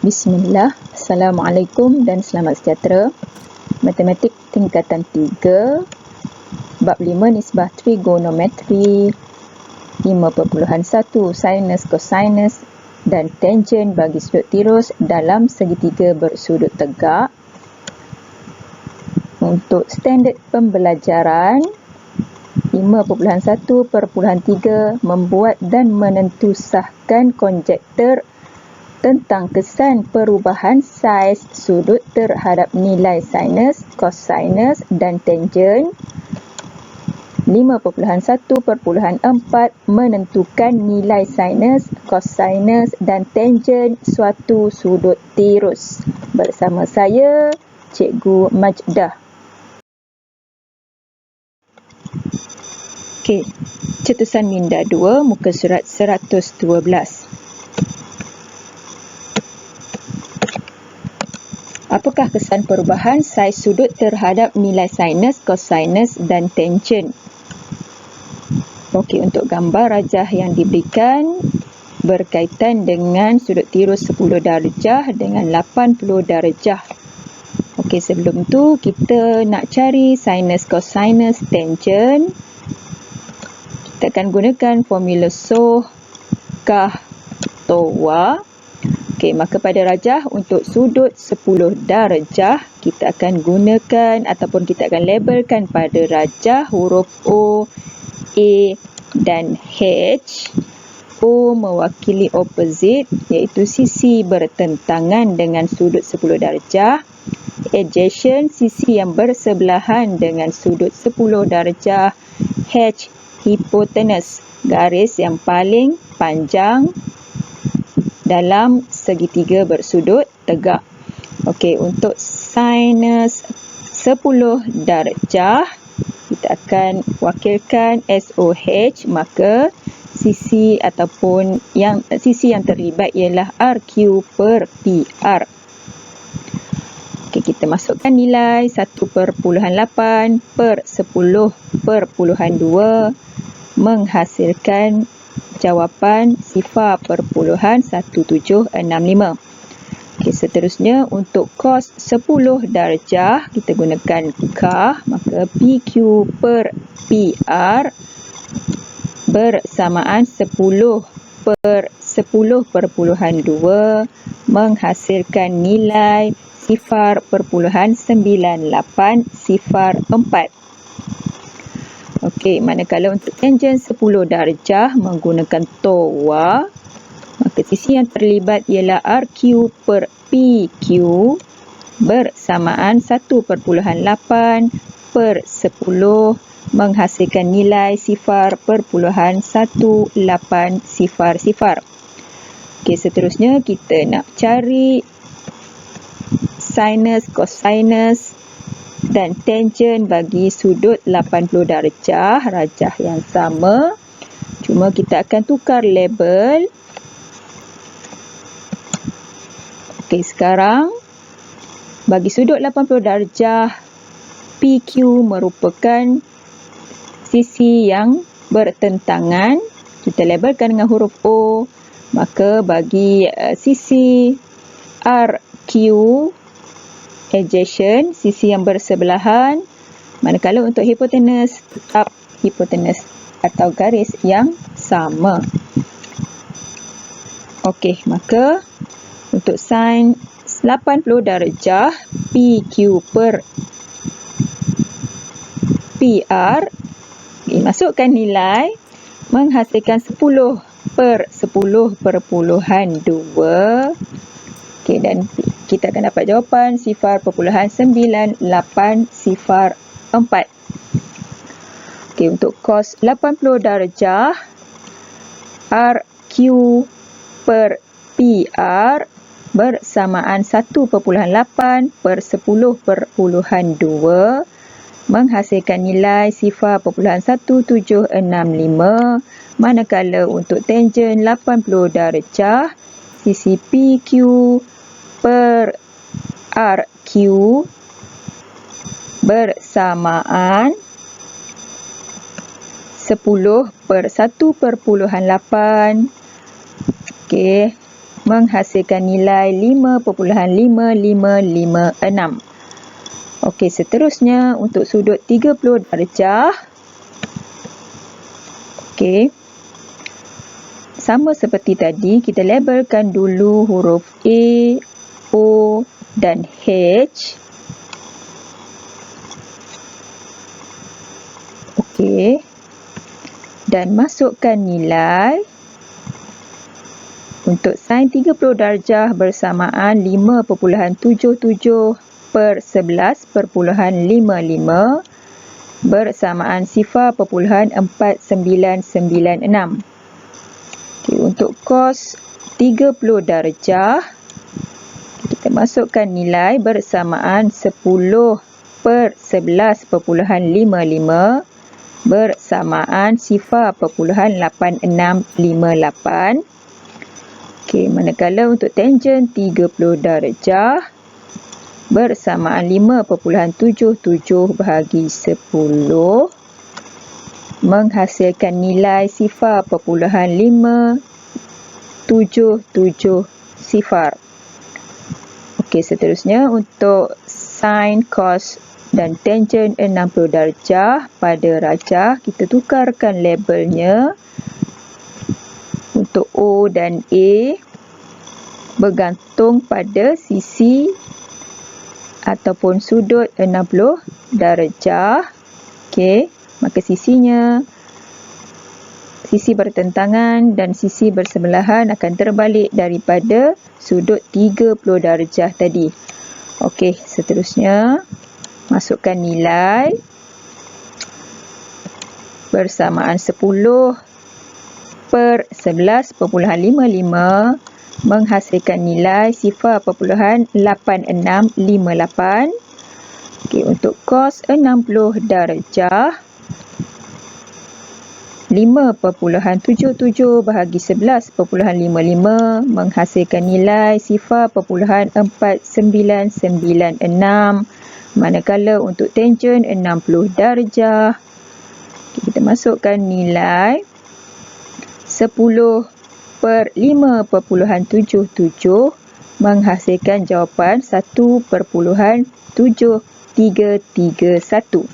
Bismillah, Assalamualaikum dan selamat sejahtera. Matematik tingkatan 3, bab 5 nisbah trigonometri, 5.1 sinus, cosinus dan tangent bagi sudut tirus dalam segitiga bersudut tegak. Untuk standard pembelajaran 5.1.3 membuat dan menentusahkan konjektur tentang kesan perubahan saiz sudut terhadap nilai sinus, cosinus dan tangent. 5.1.4 menentukan nilai sinus, cosinus dan tangent suatu sudut tirus. Bersama saya, Cikgu Majdah. Okey, cetusan minda 2, muka surat 112. Apakah kesan perubahan saiz sudut terhadap nilai sinus, cosinus dan tangent? Okey, untuk gambar rajah yang diberikan berkaitan dengan sudut tirus 10 darjah dengan 80 darjah. Okey, sebelum tu kita nak cari sinus, cosinus, tangent. Kita akan gunakan formula Soh-Kah-Toa. Okey, maka pada rajah untuk sudut 10 darjah, kita akan gunakan ataupun kita akan labelkan pada rajah huruf O, A dan H. O mewakili opposite, iaitu sisi bertentangan dengan sudut 10 darjah. Adjacent, sisi yang bersebelahan dengan sudut 10 darjah. H, hypotenuse, garis yang paling panjang dalam segitiga bersudut tegak. Okey, untuk sinus 10 darjah, kita akan wakilkan SOH, maka sisi ataupun sisi yang terlibat ialah RQ per PR. Okey, kita masukkan nilai 1.8 per 10.2 menghasilkan jawapan 0.1765. Okey, seterusnya untuk cos 10 darjah, kita gunakan Kah, maka PQ per PR bersamaan 10 per 10.2 menghasilkan nilai 0.9804. Okey, manakala untuk tangent 10 darjah menggunakan Toa, maka sisi yang terlibat ialah RQ per PQ bersamaan 1.8 per 10 menghasilkan nilai 0.1800. Okey, seterusnya kita nak cari sinus, cosinus dan tangent bagi sudut 80 darjah, rajah yang sama. Cuma kita akan tukar label. Okey, sekarang bagi sudut 80 darjah, PQ merupakan sisi yang bertentangan. Kita labelkan dengan huruf O. Maka bagi sisi RQ, adjacent, sisi yang bersebelahan, manakala untuk hypotenuse tetap hypotenuse atau garis yang sama. Okey, maka untuk sin 80 darjah, PQ per PR, masukkan nilai menghasilkan 10 per 10.2. Okey, dan kita akan dapat jawapan 0.9804. Okey, untuk cos 80 darjah, RQ per PR bersamaan 1.8 per 10.2 menghasilkan nilai 0.1765. Manakala untuk tangent 80 darjah, sisi PQ per RQ bersamaan 10 per 1.8. Okey, menghasilkan nilai 5.5556. Okey, seterusnya untuk sudut 30 darjah. Okey. Sama seperti tadi, kita labelkan dulu huruf A, O dan H. Okey. Dan masukkan nilai untuk sin 30 darjah bersamaan 5.77 per 11.55 bersamaan 0.4996. Okay, untuk cos 30 darjah, kita masukkan nilai bersamaan 10 per 11.55 bersamaan 0.8658. Okey, manakala untuk tangent 30 darjah bersamaan 5.77 bahagi 10 menghasilkan nilai 0.5770. Okey, seterusnya untuk sin, cos dan tangent 60 darjah pada rajah, kita tukarkan labelnya. Untuk O dan A bergantung pada sisi ataupun sudut 60 darjah. Okey, maka sisi bertentangan dan sisi bersebelahan akan terbalik daripada sudut 30 darjah tadi. Okey, seterusnya masukkan nilai bersamaan 10 per 11.55 menghasilkan nilai 0.8658. Okey, untuk cos 60 darjah 5.77 bahagi 11.55 menghasilkan nilai 0.4996. Manakala untuk tangent 60 darjah, kita masukkan nilai 10 per 5.77 menghasilkan jawapan 1.7331.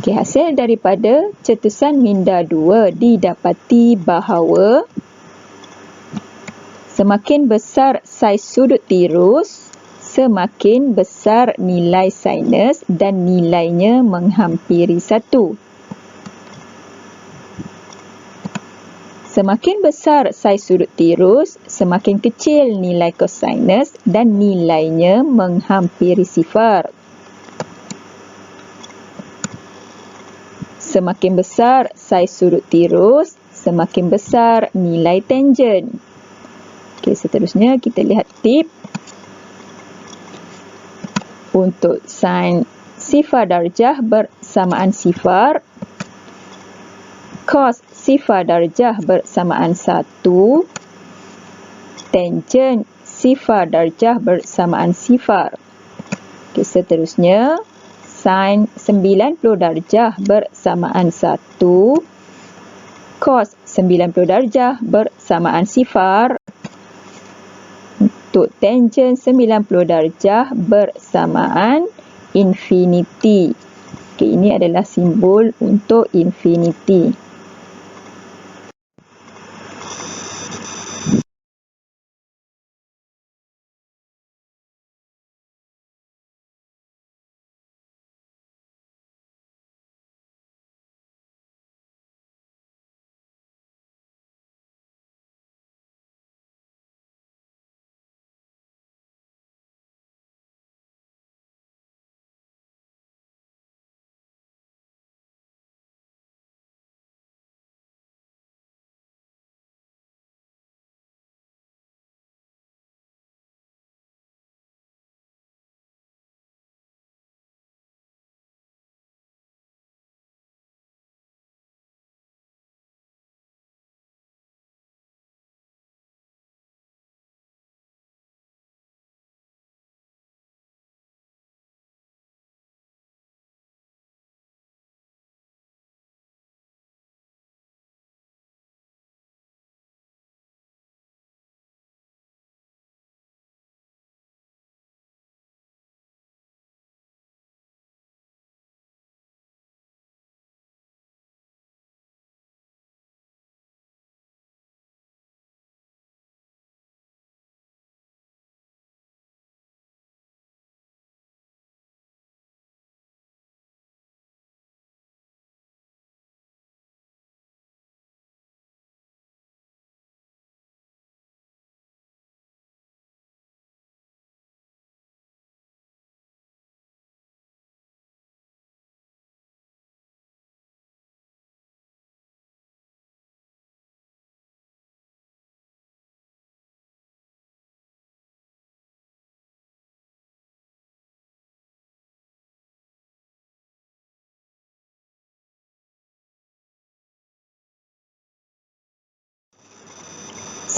Okey, hasil daripada cetusan minda 2 didapati bahawa semakin besar saiz sudut tirus, semakin besar nilai sinus dan nilainya menghampiri 1. Semakin besar saiz sudut tirus, semakin kecil nilai kosinus dan nilainya menghampiri 0. Semakin besar saiz sudut tirus, semakin besar nilai tangent. Okey, seterusnya kita lihat tip. Untuk sin 0 darjah bersamaan 0, cos 0 darjah bersamaan 1, tangent 0 darjah bersamaan 0. Okey, seterusnya sin 90 darjah bersamaan 1, cos 90 darjah bersamaan 0. Untuk tangent 90 darjah bersamaan infinity. Okey, ini adalah simbol untuk infinity.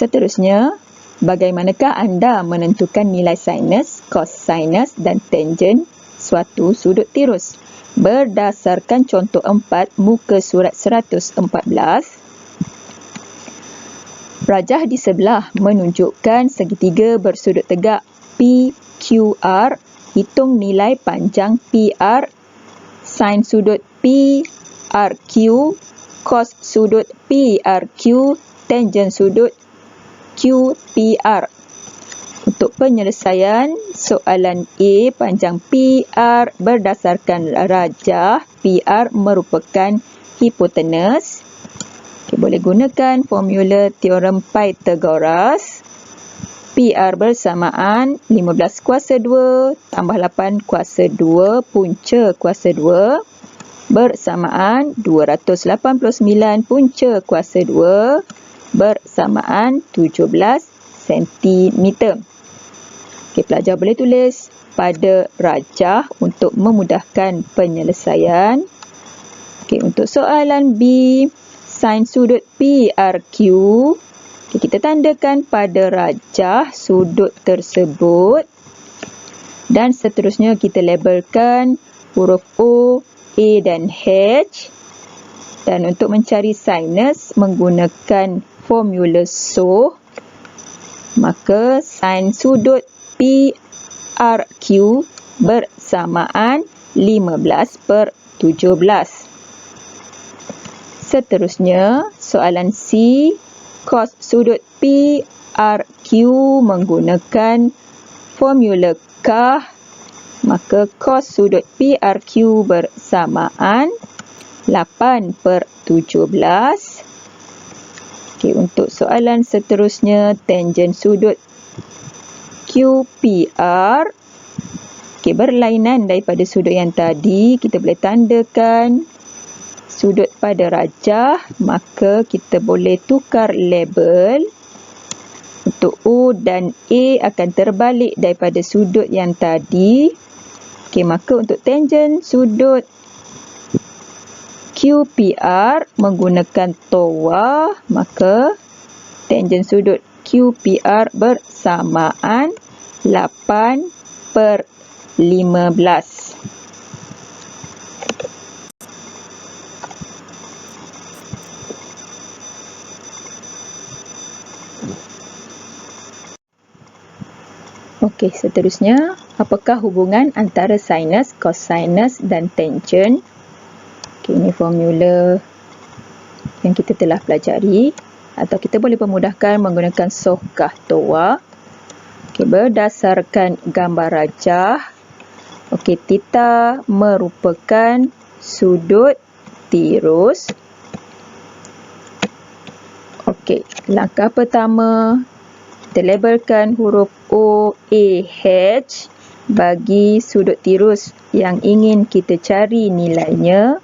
Seterusnya, bagaimanakah anda menentukan nilai sinus, cosinus dan tangent suatu sudut tirus? Berdasarkan contoh 4 muka surat 114, rajah di sebelah menunjukkan segitiga bersudut tegak PQR. Hitung nilai panjang PR, sin sudut PRQ, cos sudut PRQ, tangent sudut QPR. Untuk penyelesaian soalan A, panjang PR berdasarkan rajah PR merupakan hipotenus. Boleh gunakan formula teorem Pythagoras. PR bersamaan 15 kuasa 2 tambah 8 kuasa 2 punca kuasa 2 bersamaan 289 punca kuasa 2 bersamaan 17 cm. Pelajar boleh tulis pada rajah untuk memudahkan penyelesaian. Untuk soalan B, sin sudut PRQ, kita tandakan pada rajah sudut tersebut dan seterusnya kita labelkan huruf O, A dan H. Dan untuk mencari sinus menggunakan formula SOH, maka sin sudut PRQ bersamaan 15/17. Seterusnya, soalan C, cos sudut PRQ menggunakan formula KAH, maka cos sudut PRQ bersamaan 8/17. Untuk soalan seterusnya, tangent sudut QPR. Berlainan daripada sudut yang tadi, kita boleh tandakan sudut pada rajah, maka kita boleh tukar label. Untuk O dan A akan terbalik daripada sudut yang tadi. Maka untuk tangent sudut QPR menggunakan TOA, maka tangent sudut QPR bersamaan 8/15. Seterusnya, apakah hubungan antara sinus, cosinus dan tangent? Ini formula yang kita telah pelajari, atau kita boleh pemudahkan menggunakan SOH TOA. Berdasarkan gambar rajah, theta merupakan sudut tirus. Langkah pertama, kita labelkan huruf O, A, H bagi sudut tirus yang ingin kita cari nilainya.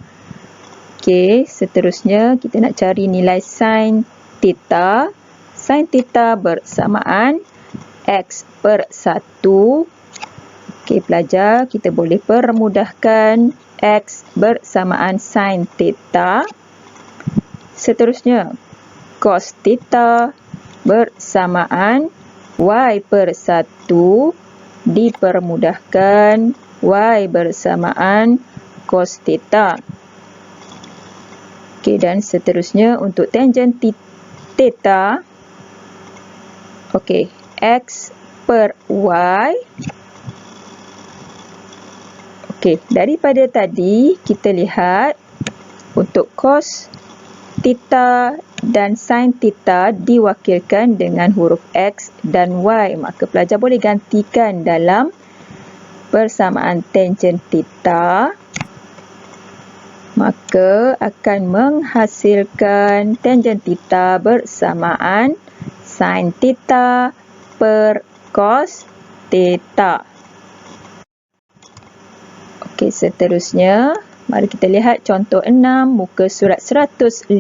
Seterusnya kita nak cari nilai sin theta. Sin theta bersamaan X/1. Pelajar, kita boleh permudahkan X bersamaan sin theta. Seterusnya, cos theta bersamaan Y/1 dipermudahkan Y bersamaan cos theta. Dan seterusnya untuk tangent theta, X/Y. Daripada tadi kita lihat untuk cos theta dan sin theta diwakilkan dengan huruf X dan Y. Maka pelajar boleh gantikan dalam persamaan tangent theta. Maka akan menghasilkan tangent theta bersamaan sin theta per cos theta. Seterusnya, mari kita lihat contoh 6 muka surat 115.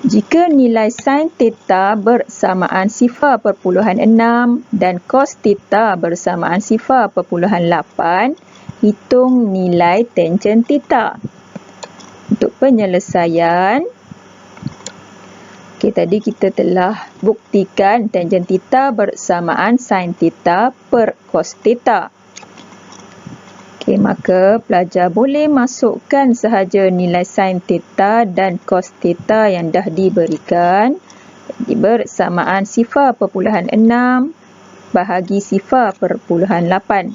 Jika nilai sin theta bersamaan 0.6 dan cos theta bersamaan 0.8, hitung nilai tangent theta. Untuk penyelesaian, Okey, tadi kita telah buktikan tangen theta bersamaan sin theta per cos theta. Okey, maka pelajar boleh masukkan sahaja nilai sin theta dan cos theta yang dah diberikan. Jadi bersamaan sifar perpuluhan 6 bahagi sifar perpuluhan 8.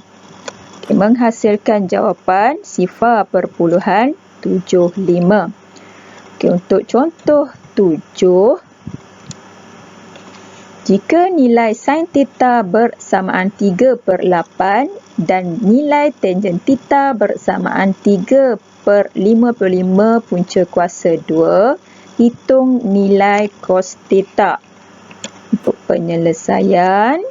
Okey, menghasilkan jawapan sifar perpuluhan 75. Okey, untuk contoh 7, jika nilai sin theta bersamaan 3/8 dan nilai tangen theta bersamaan 3/55 punca kuasa 2, hitung nilai cos theta. Untuk penyelesaian,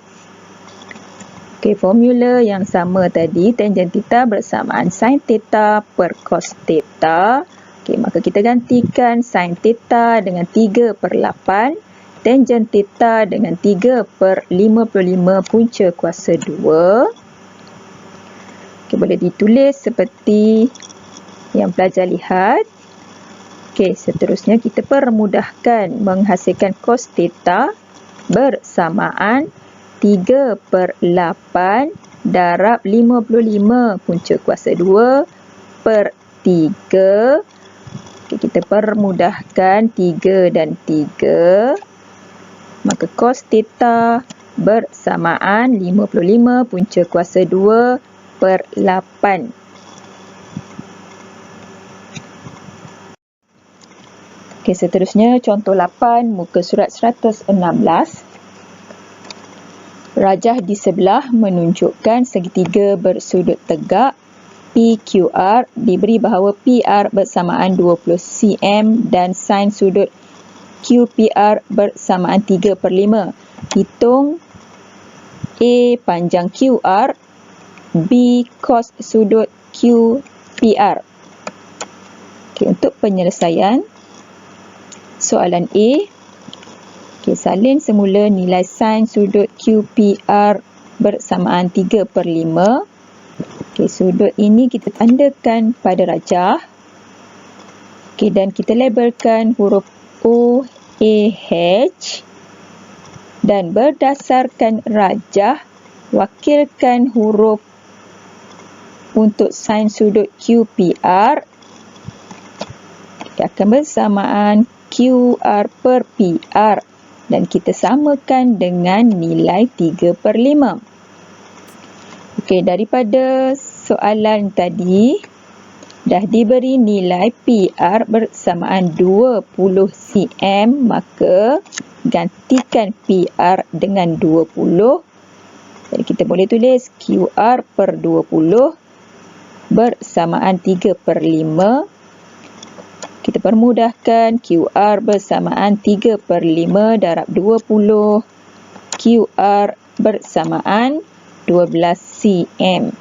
okey, formula yang sama tadi, tangen theta bersamaan sin theta per cos theta. Okey, maka kita gantikan sin theta dengan 3/8, tangen theta dengan 3/55 punca kuasa 2. Okey, boleh ditulis seperti yang pelajar lihat. Okey, seterusnya kita permudahkan menghasilkan cos theta bersamaan 3/8 darab 55 punca kuasa 2 per 3. Okey, kita permudahkan 3 dan 3. Maka cos theta bersamaan 55 punca kuasa 2 per 8. Okey, seterusnya contoh 8 muka surat 116. Rajah di sebelah menunjukkan segitiga bersudut tegak PQR diberi bahawa PR bersamaan 20 cm dan sin sudut QPR bersamaan 3/5. Hitung A panjang QR, B cos sudut QPR. Okey, untuk penyelesaian soalan A, okey, salin semula nilai sin sudut QPR bersamaan 3/5. Okey, sudut ini kita tandakan pada rajah. Okey, dan kita labelkan huruf OAH, dan berdasarkan rajah wakilkan huruf untuk sin sudut QPR akan bersamaan QR per PR, dan kita samakan dengan nilai 3/5. Okey, daripada soalan tadi dah diberi nilai PR bersamaan 20 cm, maka gantikan PR dengan 20. Jadi kita boleh tulis QR per 20 bersamaan 3/5. Kita permudahkan QR bersamaan 3/5 darab 20. QR bersamaan 12 cm.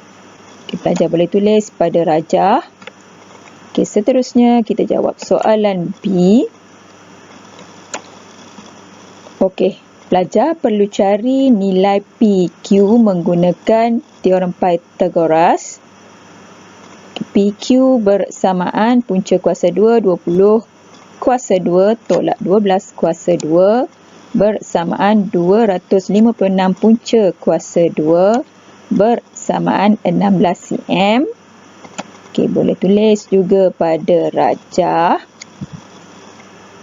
Okay, pelajar boleh tulis pada rajah. Okay, seterusnya kita jawab soalan B. Okey, pelajar perlu cari nilai PQ menggunakan teorem Pythagoras. PQ bersamaan punca kuasa 2, 20 kuasa 2 tolak 12 kuasa 2 bersamaan 256 punca kuasa 2 bersamaan 16 cm. Okey, boleh tulis juga pada rajah.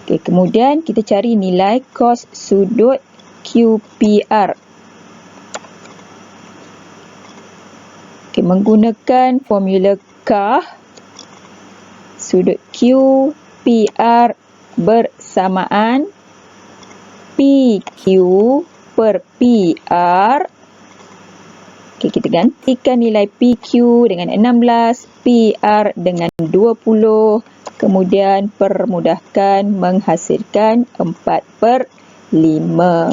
Okey, kemudian kita cari nilai cos sudut QPR. Okey, menggunakan formula K, sudut QPR bersamaan PQ per PR. Okey, kita gantikan nilai PQ dengan 16, PR dengan 20. Kemudian permudahkan menghasilkan 4/5.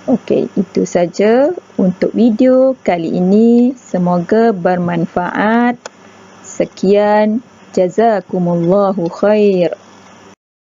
Okey, itu saja untuk video kali ini. Semoga bermanfaat. Sekian, jazakumullahu khair.